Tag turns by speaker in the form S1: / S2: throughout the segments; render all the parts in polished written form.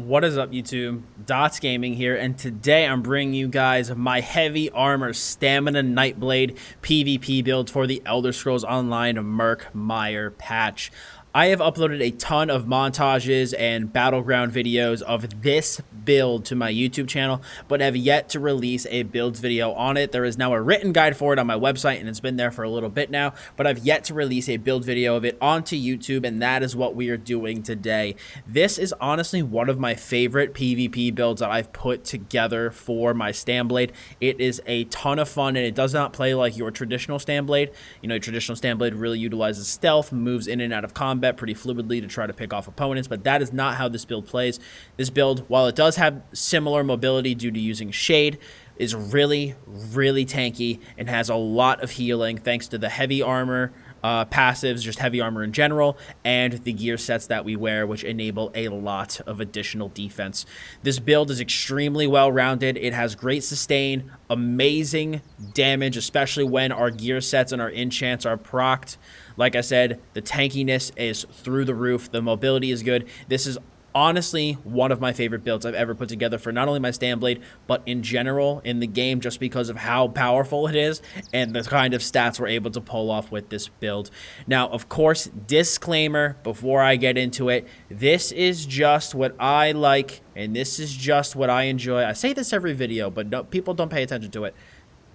S1: What is up, YouTube? Dottz Gaming here, and today I'm bringing you guys my heavy armor stamina Nightblade PvP build for the Elder Scrolls Online Murkmire patch. I have uploaded a ton of montages and battleground videos of this build to my YouTube channel, but have yet to release a builds video on it. There is now a written guide for it on my website, and it's been there for a little bit now, but I've yet to release a build video of it onto YouTube, and that is what we are doing today. This is honestly one of my favorite PvP builds that I've put together for my stamblade. It is a ton of fun, and it does not play like your traditional stamblade. You know, traditional stamblade really utilizes stealth, moves in and out of combat pretty fluidly to try to pick off opponents, but that is not how this build plays. This build, while it does have similar mobility due to using shade, is really tanky and has a lot of healing thanks to the heavy armor passives, just heavy armor in general, and the gear sets that we wear, which enable a lot of additional defense. This build is extremely well-rounded. It has great sustain, amazing damage, especially when our gear sets and our enchants are procced. Like I said, the tankiness is through the roof. The mobility is good. This is honestly one of my favorite builds I've ever put together for not only my stamblade, but in general in the game, just because of how powerful it is and the kind of stats we're able to pull off with this build. Now, of course, disclaimer before I get into it, this is just what I like and this is just what I enjoy. I say this every video, but no, people don't pay attention to it.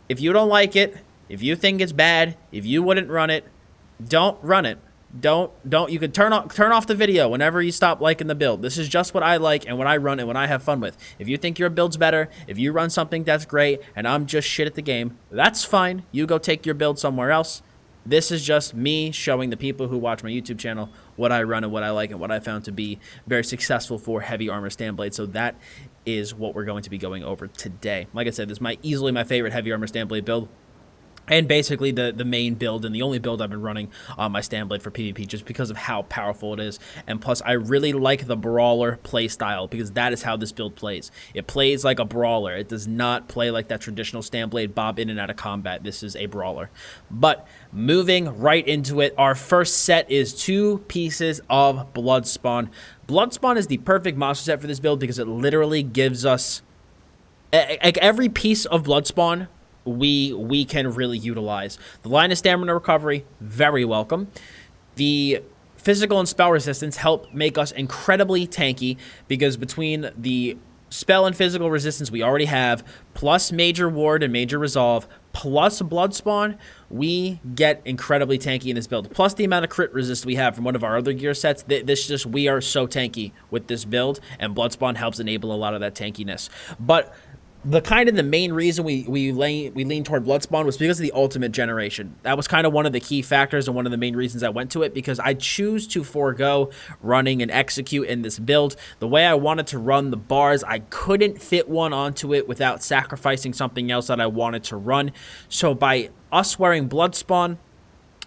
S1: If you don't like it, if you think it's bad, if you wouldn't run it, don't run it. Don't. You can turn off the video whenever you stop liking the build. This is just what I like and what I run and what I have fun with. If you think your build's better, if you run something that's great and I'm just shit at the game, that's fine. You go take your build somewhere else. This is just me showing the people who watch my YouTube channel what I run and what I like and what I found to be very successful for heavy armor stamblade. So that is what we're going to be going over today. Like I said, this is easily my favorite heavy armor stamblade build. And basically the main build and the only build I've been running on my stamblade for PvP, just because of how powerful it is. And plus, I really like the brawler playstyle because that is how this build plays. It plays like a brawler. It does not play like that traditional stamblade bob in and out of combat. This is a brawler. But moving right into it, our first set is 2 pieces of Bloodspawn. Bloodspawn is the perfect monster set for this build because it literally gives us like every piece of Bloodspawn we can really utilize. The line of stamina recovery, very welcome. The physical and spell resistance help make us incredibly tanky because between the spell and physical resistance we already have, plus major ward and major resolve, plus Bloodspawn, we get incredibly tanky in this build. Plus the amount of crit resist we have from one of our other gear sets, we are so tanky with this build, and Bloodspawn helps enable a lot of that tankiness. But the main reason we lean toward Bloodspawn was because of the ultimate generation. That was kind of one of the key factors and one of the main reasons I went to it, because I choose to forego running and execute in this build. The way I wanted to run the bars, I couldn't fit one onto it without sacrificing something else that I wanted to run. So by us wearing Bloodspawn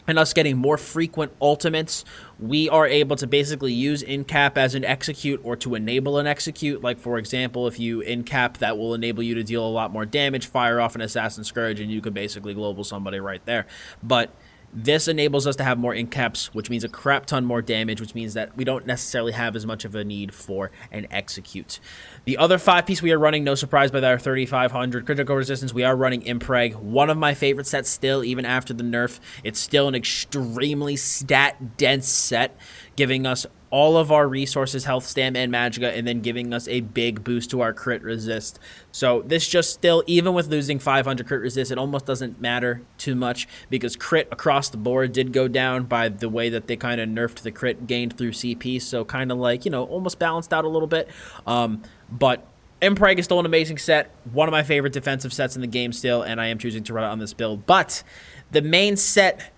S1: and us getting more frequent ultimates, we are able to basically use in-cap as an execute or to enable an execute. Like, for example, if you in-cap, that will enable you to deal a lot more damage, fire off an Assassin Scourge, and you can basically global somebody right there. But this enables us to have more in-caps, which means a crap ton more damage, which means that we don't necessarily have as much of a need for an execute. The other 5-piece we are running, no surprise by our 3500 critical resistance, we are running Impreg, one of my favorite sets still, even after the nerf. It's still an extremely stat-dense set, giving us all of our resources, health, stam, and magicka, and then giving us a big boost to our crit resist. So this just still, even with losing 500 crit resist, it almost doesn't matter too much because crit across the board did go down by the way that they kind of nerfed the crit gained through CP. So kind of like, you know, almost balanced out a little bit. But Impreg is still an amazing set, one of my favorite defensive sets in the game still, and I am choosing to run it on this build. But the main set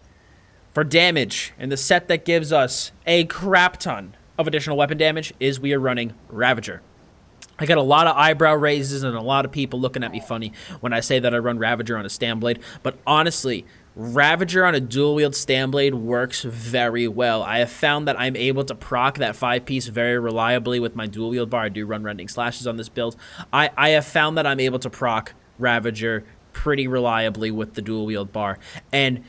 S1: for damage, and the set that gives us a crap ton of additional weapon damage, is we are running Ravager. I got a lot of eyebrow raises and a lot of people looking at me funny when I say that I run Ravager on a stamblade, but honestly, Ravager on a dual-wield stamblade works very well. I have found that I'm able to proc that 5-piece very reliably with my dual-wield bar. I do run Rending Slashes on this build. I have found that I'm able to proc Ravager pretty reliably with the dual-wield bar, and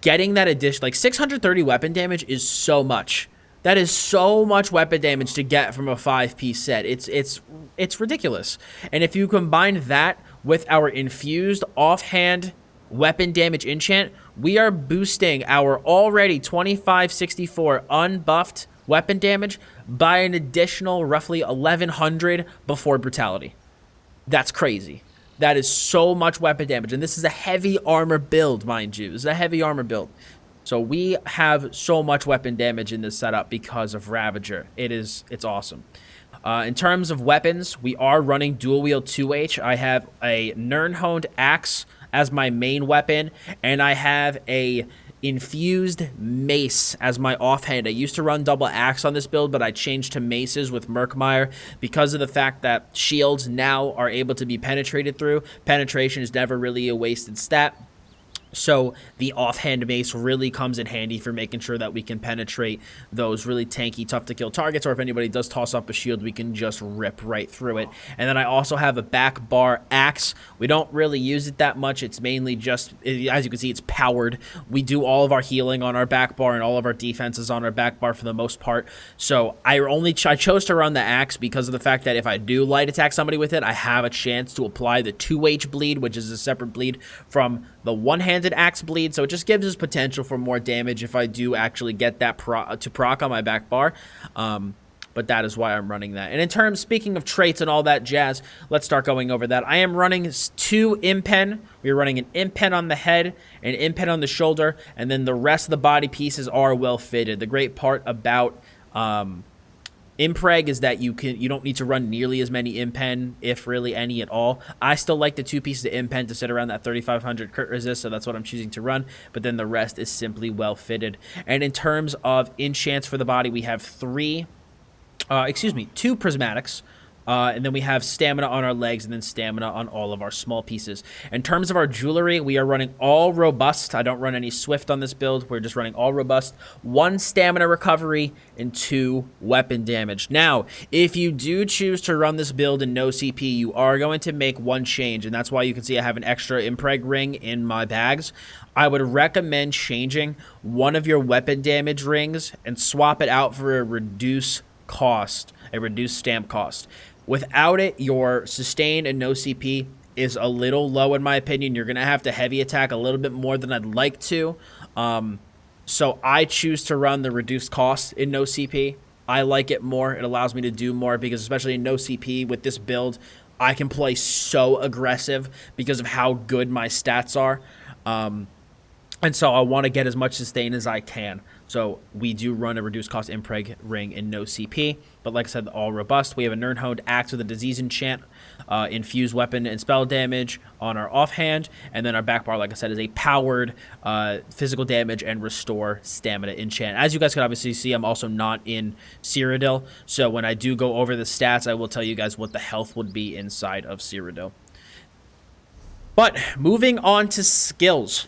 S1: getting that addition, like 630 weapon damage is so much That is so much weapon damage to get from a 5-piece set. It's ridiculous. And if you combine that with our infused offhand weapon damage enchant, we are boosting our already 2564 unbuffed weapon damage by an additional roughly 1100 before brutality. That's crazy. That is so much weapon damage. And this is a heavy armor build, mind you. This is a heavy armor build. So we have so much weapon damage in this setup because of Ravager. It's awesome. In terms of weapons, we are running dual wield 2H. I have a Nirnhoned axe as my main weapon, and I have a infused mace as my offhand. I used to run double axe on this build, but I changed to maces with Murkmire because of the fact that shields now are able to be penetrated through. Penetration is never really a wasted stat. So the offhand mace really comes in handy for making sure that we can penetrate those really tanky, tough to kill targets, or if anybody does toss up a shield, we can just rip right through it. And then I also have a back bar axe. We don't really use it that much. It's mainly just, as you can see, it's powered. We do all of our healing on our back bar and all of our defenses on our back bar for the most part. So I chose to run the axe because of the fact that if I do light attack somebody with it, I have a chance to apply the 2H bleed, which is a separate bleed from the one-handed axe bleed, so it just gives us potential for more damage if I do actually get that to proc on my back bar. But that is why I'm running that. And in terms, speaking of traits and all that jazz, let's start going over that. I am running 2 impen. We're running an impen on the head, an impen on the shoulder, and then the rest of the body pieces are well fitted. The great part about Impreg is that you don't need to run nearly as many impen, if really any at all. I still like the 2 pieces of impen to sit around that 3500 crit resist, so that's what I'm choosing to run, but then the rest is simply well fitted. And in terms of enchants for the body, we have 2 prismatics, and then we have stamina on our legs, and then stamina on all of our small pieces. In terms of our jewelry, we are running all robust. I don't run any swift on this build. We're just running all robust. 1 stamina recovery and 2 weapon damage. Now, if you do choose to run this build in no CP, you are going to make 1 change, and that's why you can see I have an extra impreg ring in my bags. I would recommend changing one of your weapon damage rings and swap it out for a reduced stamp cost. Without it, your sustain and no CP is a little low in my opinion. You're going to have to heavy attack a little bit more than I'd like to. So I choose to run the reduced cost in no CP. I like it more. It allows me to do more because especially in no CP with this build, I can play so aggressive because of how good my stats are. And so I want to get as much sustain as I can. So we do run a reduced cost impreg ring in no CP, but like I said, all robust. We have a Nirnhoned axe with a disease enchant, infused weapon and spell damage on our offhand, and then our back bar, like I said, is a powered physical damage and restore stamina enchant. As you guys can obviously see, I'm also not in Cyrodiil, so when I do go over the stats, I will tell you guys what the health would be inside of Cyrodiil. But moving on to skills.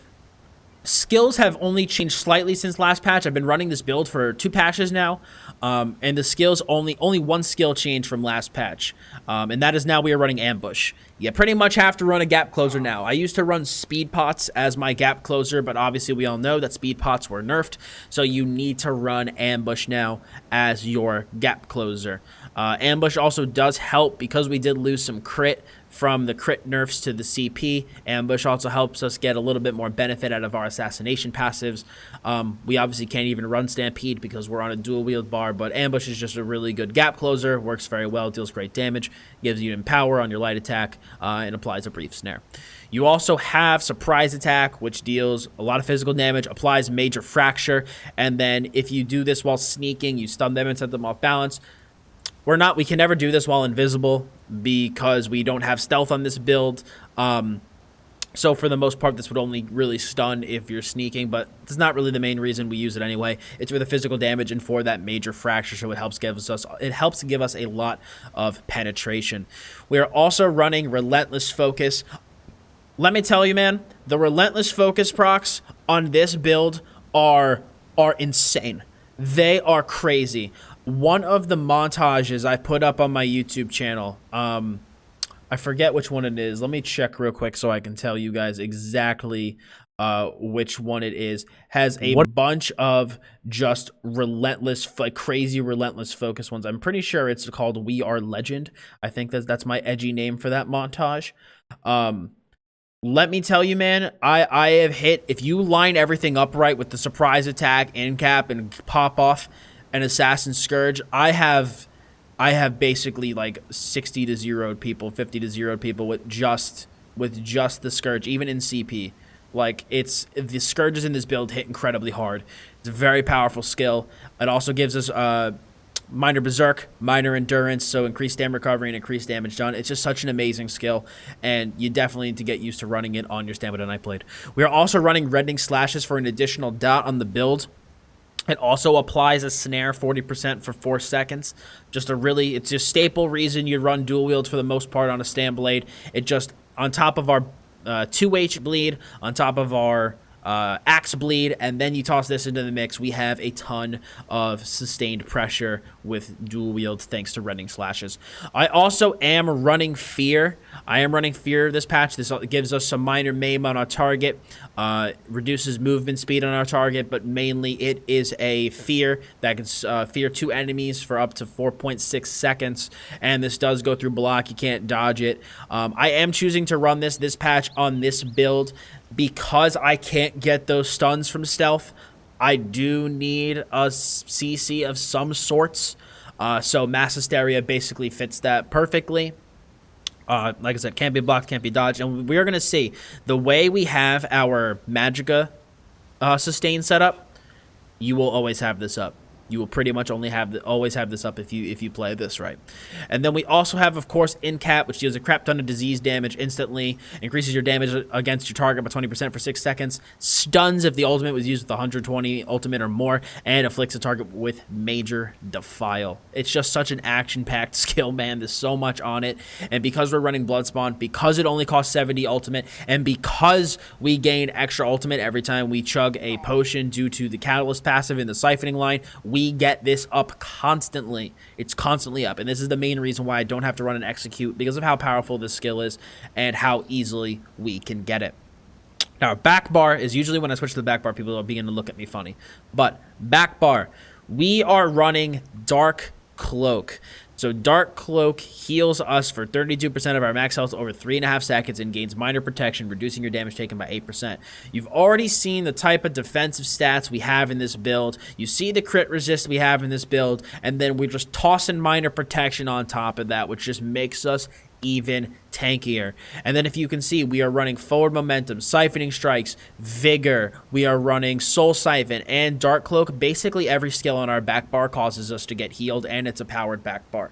S1: Skills have only changed slightly since last patch. I've been running this build for 2 patches now, and the skills only 1 skill changed from last patch, and that is now we are running ambush. You pretty much have to run a gap closer now. I used to run speed pots as my gap closer, but obviously we all know that speed pots were nerfed, so you need to run ambush now as your gap closer. Ambush also does help because we did lose some crit from the crit nerfs to the CP. Ambush also helps us get a little bit more benefit out of our assassination passives. We obviously can't even run Stampede because we're on a dual wield bar, but Ambush is just a really good gap closer, works very well, deals great damage, gives you Empower on your light attack, and applies a brief snare. You also have Surprise Attack, which deals a lot of physical damage, applies Major Fracture, and then if you do this while sneaking, you stun them and set them off balance. We can never do this while invisible because we don't have stealth on this build. So for the most part, this would only really stun if you're sneaking, but it's not really the main reason we use it anyway. It's for the physical damage and for that major fracture, so it helps give us a lot of penetration. We are also running Relentless Focus. Let me tell you, man, the Relentless Focus procs on this build are insane. They are crazy. One of the montages I put up on my YouTube channel, I forget which one it is. Let me check real quick so I can tell you guys exactly which one it is. Has a bunch of just relentless, like crazy relentless focus ones. I'm pretty sure it's called We Are Legend. I think that's my edgy name for that montage. Let me tell you, man, I have hit, if you line everything up right with the surprise attack, in cap, and pop off an assassin scourge, I have basically like 60 to 0'd people, 50 to 0'd people with just the scourge, even in CP. Like, the scourges in this build hit incredibly hard. It's a very powerful skill. It also gives us minor berserk, minor endurance, so increased damage recovery and increased damage done. It's just such an amazing skill, and you definitely need to get used to running it on your Stamina Nightblade. We are also running rending slashes for an additional dot on the build. It also applies a snare 40% for 4 seconds. It's a staple reason you run dual wield for the most part on a stamblade. It just, on top of our 2H bleed, on top of our axe bleed, and then you toss this into the mix, we have a ton of sustained pressure with dual wield thanks to rending slashes. I also am running fear. I am running fear this patch. This gives us some minor maim on our target, reduces movement speed on our target, but mainly it is a fear that can fear 2 enemies for up to 4.6 seconds, and this does go through block. You can't dodge it. I am choosing to run this patch on this build because I can't get those stuns from stealth. I do need a CC of some sorts, so Mass Hysteria basically fits that perfectly. Like I said, can't be blocked, can't be dodged, and we are going to see the way we have our Magicka sustain set up. You will always have this up. You will pretty much only always have this up if you play this right. And then we also have, of course, in cap, which deals a crap ton of disease damage instantly, increases your damage against your target by 20% for 6 seconds, stuns if the ultimate was used with 120 ultimate or more, and afflicts a target with major defile. It's just such an action-packed skill, man. There's so much on it, and because we're running Bloodspawn, because it only costs 70 ultimate, and because we gain extra ultimate every time we chug a potion due to the Catalyst passive in the siphoning line, we get this up constantly. It's constantly up, and this is the main reason why I don't have to run an execute, because of how powerful this skill is and how easily we can get it. Now, back bar is usually when I switch to the back bar, people will begin to look at me funny. But back bar, we are running Dark Cloak. So Dark Cloak heals us for 32% of our max health over 3.5 seconds and gains minor protection, reducing your damage taken by 8%. You've already seen the type of defensive stats we have in this build. You see the crit resist we have in this build, and then we just toss in minor protection on top of that, which just makes us even tankier. And then if you can see, we are running forward momentum, siphoning strikes, vigor, we are running soul siphon and dark cloak. Basically every skill on our back bar causes us to get healed, and it's a powered back bar.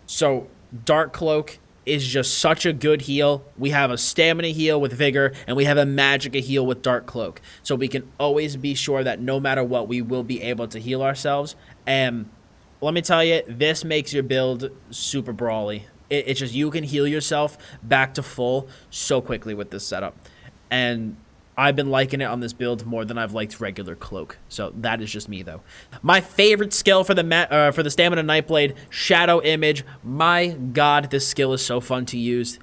S1: So dark cloak is just such a good heal. We have a stamina heal with vigor, and we have a Magicka heal with dark cloak, so we can always be sure that no matter what, we will be able to heal ourselves. And let me tell you, this makes your build super brawly. It's just, you can heal yourself back to full so quickly with this setup. And I've been liking it on this build more than I've liked regular cloak. So that is just me, though. My favorite skill for the Stamina Nightblade, Shadow Image. My God, this skill is so fun to use.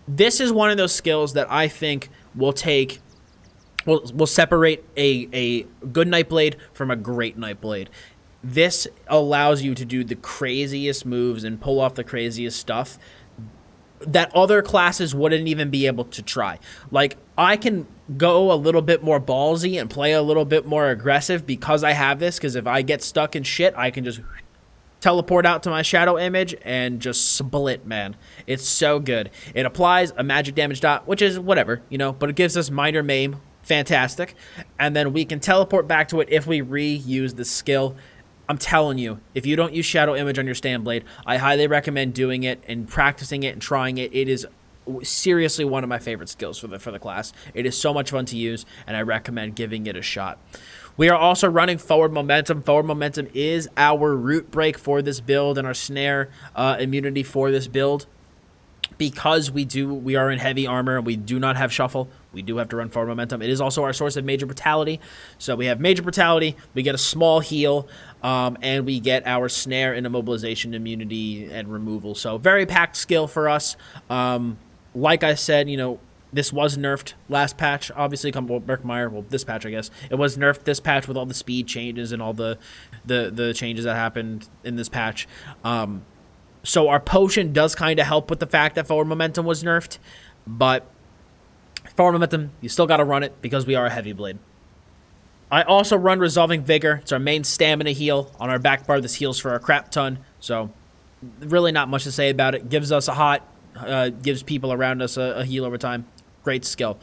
S1: This is one of those skills that I think will separate a good Nightblade from a great Nightblade. This allows you to do the craziest moves and pull off the craziest stuff that other classes wouldn't even be able to try. Like, I can go a little bit more ballsy and play a little bit more aggressive because I have this, because if I get stuck in shit, I can just teleport out to my Shadow Image and just split, man. It's so good. It applies a magic damage dot, which is whatever, you know, but it gives us minor maim. Fantastic. And then we can teleport back to it if we reuse the skill. I'm telling you, if you don't use Shadow Image on your Stamblade, I highly recommend doing it and practicing it and trying it. It is seriously one of my favorite skills for the class. It is so much fun to use, and I recommend giving it a shot. We are also running Forward Momentum. Forward Momentum is our root break for this build and our snare immunity for this build. Because we are in heavy armor and we do not have shuffle, we do have to run forward momentum. It is also our source of major brutality. So we have major brutality, we get a small heal, and we get our snare and immobilization, immunity, and removal. So very packed skill for us. Like I said, you know, this was nerfed last patch. Obviously, Murkmire, well, this patch, I guess. It was nerfed this patch with all the speed changes and all the changes that happened in this patch. So our potion does kind of help with the fact that forward momentum was nerfed. But forward momentum, you still got to run it because we are a heavy blade. I also run Resolving Vigor. It's our main stamina heal. On our back bar, this heals for a crap ton. So really not much to say about it. Gives us a hot, gives people around us a heal over time. Great skill.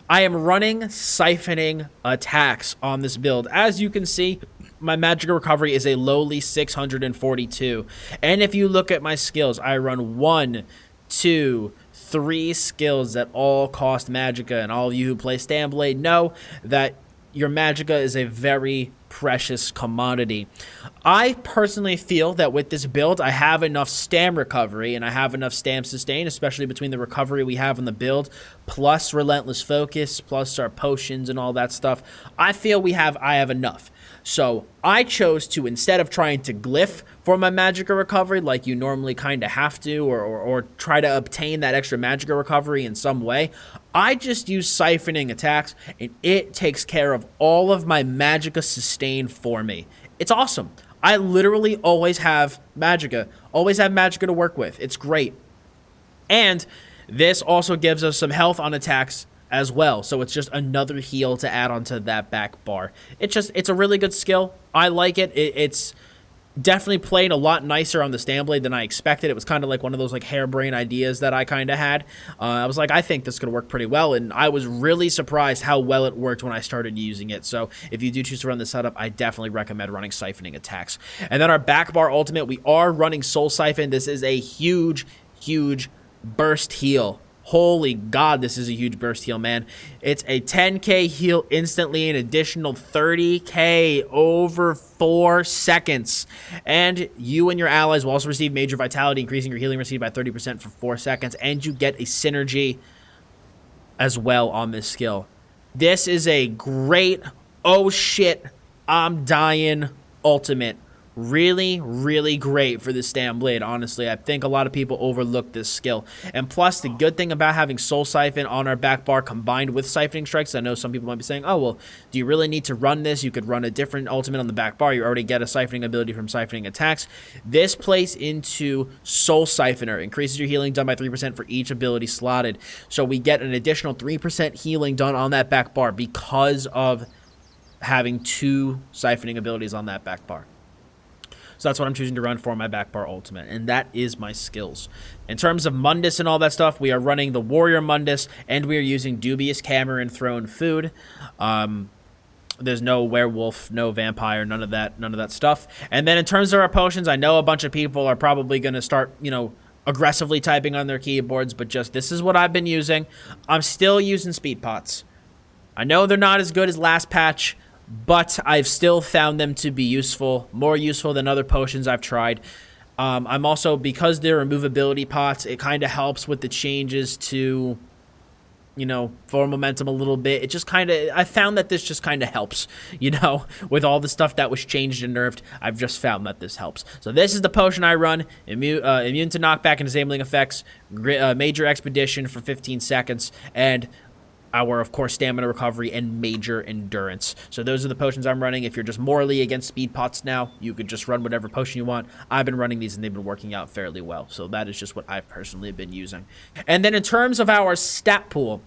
S1: I am running Siphoning Attacks on this build. As you can see, my magic recovery is a lowly 642. And if you look at my skills, I run 1, 2, 3 skills that all cost magicka. And all of you who play Stamblade know that your magicka is a very precious commodity. I personally feel that with this build, I have enough stam recovery and I have enough stam sustain, especially between the recovery we have on the build, plus relentless focus, plus our potions and all that stuff. I feel I have enough. So I chose to, instead of trying to glyph for my magicka recovery like you normally kind of have to, or try to obtain that extra magicka recovery in some way, I just use Siphoning Attacks, and it takes care of all of my magicka sustain for me. It's awesome. I literally always have magicka to work with. It's great. And this also gives us some health on attacks as well, so it's just another heal to add onto that back bar. It's a really good skill. I like it. It's definitely played a lot nicer on the Stamblade than I expected. It was kind of like one of those like harebrained ideas that I kind of had. I was like, I think this could work pretty well, and I was really surprised how well it worked when I started using it. So if you do choose to run this setup, I definitely recommend running Siphoning Attacks. And then our back bar ultimate, we are running Soul Siphon. This is a huge burst heal. Holy God, this is a huge burst heal, man. It's a 10k heal instantly, an additional 30k over 4 seconds. And you and your allies will also receive major vitality, increasing your healing received by 30% for 4 seconds. And you get a synergy as well on this skill. This is a great, oh shit, I'm dying ultimate. Really great for the Stamblade, honestly. I think a lot of people overlook this skill. And plus, the good thing about having Soul Siphon on our back bar combined with Siphoning Strikes, I know some people might be saying, oh, well, do you really need to run this? You could run a different ultimate on the back bar. You already get a Siphoning ability from Siphoning Attacks. This plays into Soul Siphoner. Increases your healing done by 3% for each ability slotted. So we get an additional 3% healing done on that back bar because of having 2 Siphoning abilities on that back bar. So that's what I'm choosing to run for my back bar ultimate, and that is my skills. In terms of Mundus and all that stuff, we are running the Warrior Mundus, and we are using Dubious Cameron Throne Food. There's no werewolf, no vampire, none of that stuff. And then in terms of our potions, I know a bunch of people are probably going to start, you know, aggressively typing on their keyboards, but just this is what I've been using. I'm still using speed pots. I know they're not as good as last patch, but I've still found them to be useful, more useful than other potions I've tried. I'm also, because they're removability pots, it kind of helps with the changes to, you know, forward momentum a little bit. It just kind of, I found that this just kind of helps, you know, with all the stuff that was changed and nerfed. I've just found that this helps. So this is the potion I run, immune to knockback and disabling effects, major expedition for 15 seconds, and our, of course, stamina recovery and major endurance. So those are the potions I'm running. If you're just morally against speed pots now, you could just run whatever potion you want. I've been running these and they've been working out fairly well. So that is just what I've personally been using. And then in terms of our stat pool,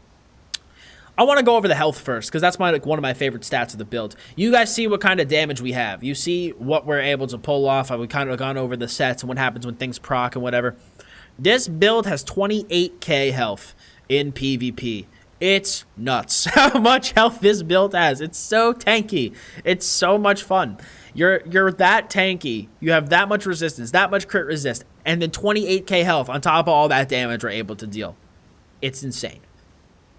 S1: I want to go over the health first, because that's one of my favorite stats of the build. You guys see what kind of damage we have. You see what we're able to pull off. I've kind of gone over the sets and what happens when things proc and whatever. This build has 28k health in PvP. It's nuts how much health this build has. It's so tanky. It's so much fun. You're that tanky. You have that much resistance, that much crit resist, and then 28k health on top of all that damage we're able to deal. It's insane.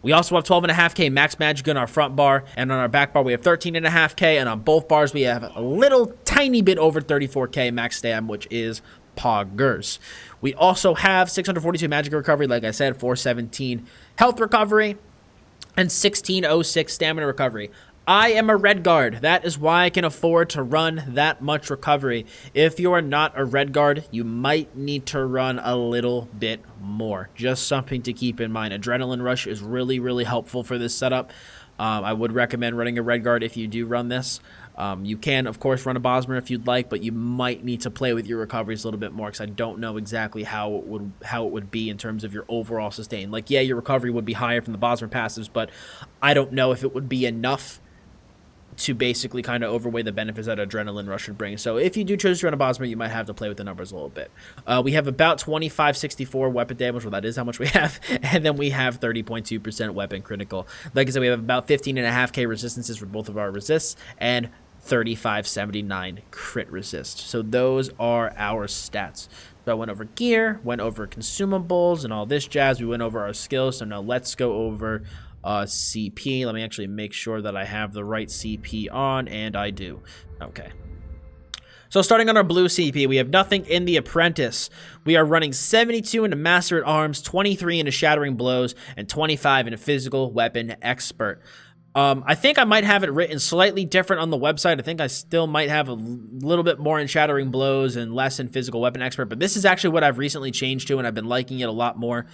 S1: We also have 12.5k max magic on our front bar, and on our back bar we have 13.5k, and on both bars we have a little tiny bit over 34k max stam, which is poggers. We also have 642 magic recovery, like I said, 417 health recovery. and 1606 stamina recovery. I am a red guard. That is why I can afford to run that much recovery. If you are not a red guard, you might need to run a little bit more. Just something to keep in mind. Adrenaline Rush is really, really helpful for this setup. I would recommend running a red guard if you do run this. You can, of course, run a Bosmer if you'd like, but you might need to play with your recoveries a little bit more because I don't know exactly how it would be in terms of your overall sustain. Like, yeah, your recovery would be higher from the Bosmer passives, but I don't know if it would be enough to basically kind of overweigh the benefits that Adrenaline Rush would bring. So if you do choose to run a Bosmer, you might have to play with the numbers a little bit. We have about 2564 weapon damage. Well, that is how much we have. And then we have 30.2% weapon critical. Like I said, we have about 15.5k resistances for both of our resists and 3579 crit resist. So those are our stats. So I went over gear, went over consumables and all this jazz. We went over our skills. So now let's go over CP. Let me actually make sure that I have the right CP on, and I do. Okay. So starting on our blue CP, we have nothing in the Apprentice. We are running 72 into Master at Arms, 23 into Shattering Blows, and 25 into Physical Weapon Expert. I think I might have it written slightly different on the website. I think I still might have a little bit more in Shattering Blows and less in Physical Weapon Expert, but this is actually what I've recently changed to, and I've been liking it a lot more.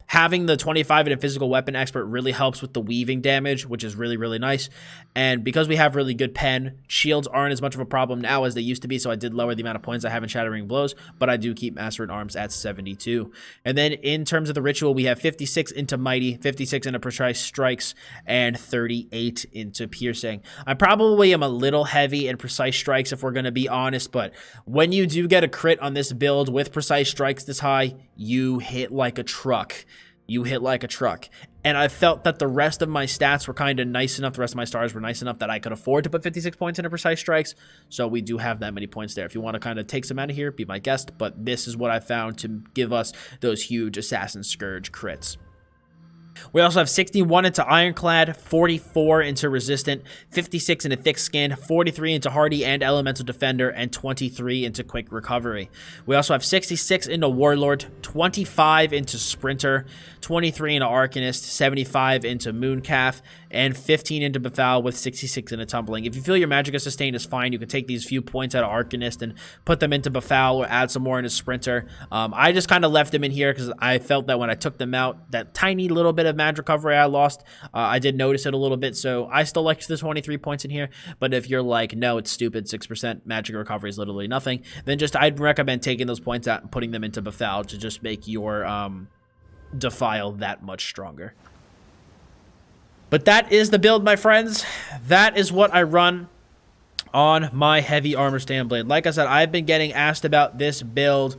S1: Having the 25 in a Physical Weapon Expert really helps with the weaving damage, which is really, really nice. And because we have really good pen, shields aren't as much of a problem now as they used to be, so I did lower the amount of points I have in Shattering Blows, but I do keep Master at Arms at 72. And then in terms of the Ritual, we have 56 into Mighty, 56 into Precise Strikes, and 38 into Piercing. I probably am a little heavy in Precise Strikes if we're going to be honest, but when you do get a crit on this build with Precise Strikes this high, you hit like a truck. You hit like a truck. And I felt that the rest of my stats were kind of nice enough, the rest of my stars were nice enough that I could afford to put 56 points into Precise Strikes. So we do have that many points there. If you want to kind of take some out of here, be my guest. But this is what I found to give us those huge Assassin Scourge crits. We also have 61 into Ironclad, 44 into Resistant, 56 into Thick Skin, 43 into Hardy and Elemental Defender, and 23 into Quick Recovery. We also have 66 into Warlord, 25 into Sprinter, 23 into Arcanist, 75 into Mooncalf, and 15 into Befoul with 66 into Tumbling. If you feel your Magicka Sustain is fine, you can take these few points out of Arcanist and put them into Befoul or add some more into Sprinter. I just kind of left them in here because I felt that when I took them out, that tiny little bit of magic recovery I lost, I did notice it a little bit, so I still liked the 23 points in here. But if you're like, no, it's stupid, 6% magic recovery is literally nothing, then just I'd recommend taking those points out and putting them into Befoul to just make your Defile that much stronger. But that is the build, my friends. That is what I run on my heavy armor stamblade. Like I said, I've been getting asked about this build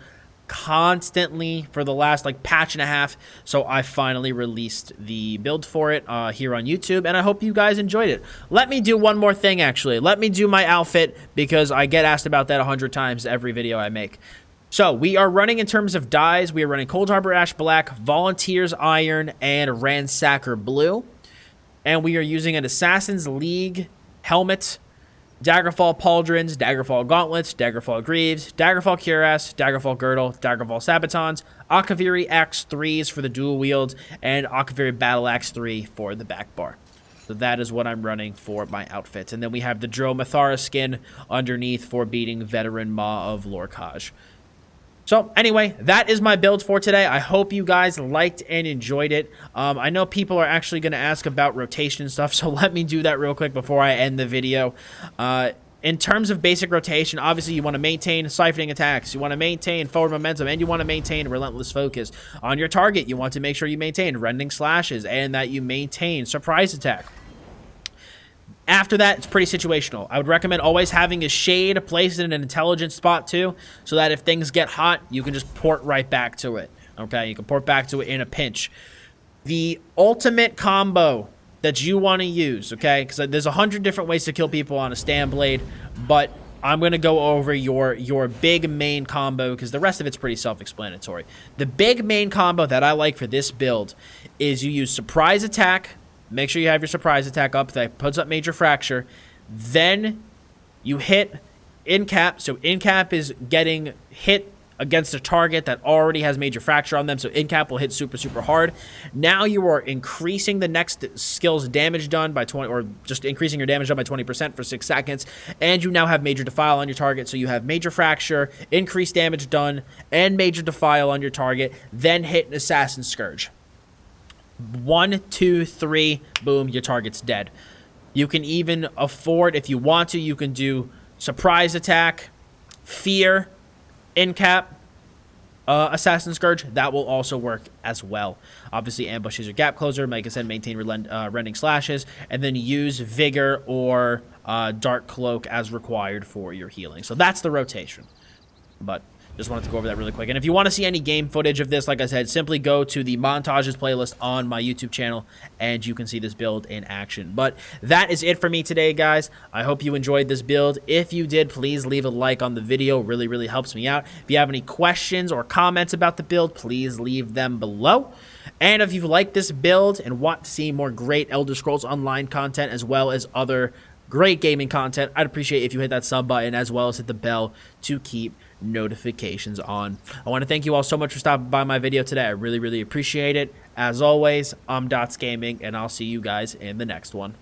S1: constantly for the last patch and a half, so I finally released the build for it here on YouTube, and I hope you guys enjoyed it. Let me do one more thing, actually. Let me do my outfit, because I get asked about that 100 times every video I make. So we are running, in terms of dyes, we are running Cold Harbor Ash Black, Volunteers Iron, and Ransacker Blue. And we are using an Assassin's League helmet, Daggerfall Pauldrons, Daggerfall Gauntlets, Daggerfall Greaves, Daggerfall Cuirass, Daggerfall Girdle, Daggerfall Sabatons, Akaviri Axe 3s for the dual wield, and Akaviri Battle Axe 3 for the back bar. So that is what I'm running for my outfit. And then we have the Dro Mathara skin underneath for beating Veteran Ma of Lorcaj. So anyway, that is my build for today. I hope you guys liked and enjoyed it. I know people are actually going to ask about rotation and stuff, so let me do that real quick before I end the video. In terms of basic rotation, obviously you want to maintain siphoning attacks, you want to maintain forward momentum, and you want to maintain relentless focus. On your target, you want to make sure you maintain rending slashes and that you maintain surprise attack. After that, it's pretty situational. I would recommend always having a shade placed in an intelligent spot too, so that if things get hot, you can just port right back to it. Okay, you can port back to it in a pinch. The ultimate combo that you want to use, okay, because there's 100 different ways to kill people on a Stamblade, but I'm going to go over your big main combo, because the rest of it's pretty self-explanatory. The big main combo that I like for this build is you use surprise attack. Make sure you have your surprise attack up. That puts up major fracture. Then you hit in cap. So in cap is getting hit against a target that already has major fracture on them, so in cap will hit super, super hard. Now you are increasing the next skill's damage done by 20, or just increasing your damage done by 20% for 6 seconds, and you now have major defile on your target, so you have major fracture, increased damage done, and major defile on your target, then hit an Assassin's Scourge. 1, 2, 3, boom, your target's dead. You can even afford, if you want to, you can do surprise attack, fear, in cap, Assassin's Scourge. That will also work as well. Obviously, ambush is your gap closer. Like I said, maintain rending slashes, and then use vigor or dark cloak as required for your healing. So that's the rotation. But just wanted to go over that really quick. And if you want to see any game footage of this, like I said, simply go to the montages playlist on my YouTube channel, and you can see this build in action. But that is it for me today, guys. I hope you enjoyed this build. If you did, please leave a like on the video. Really, really helps me out. If you have any questions or comments about the build, please leave them below. And if you like this build and want to see more great Elder Scrolls Online content as well as other great gaming content, I'd appreciate if you hit that sub button as well as hit the bell to keep notifications on. I want to thank you all so much for stopping by my video today. I really, really appreciate it. As always, I'm Dottz Gaming, and I'll see you guys in the next one.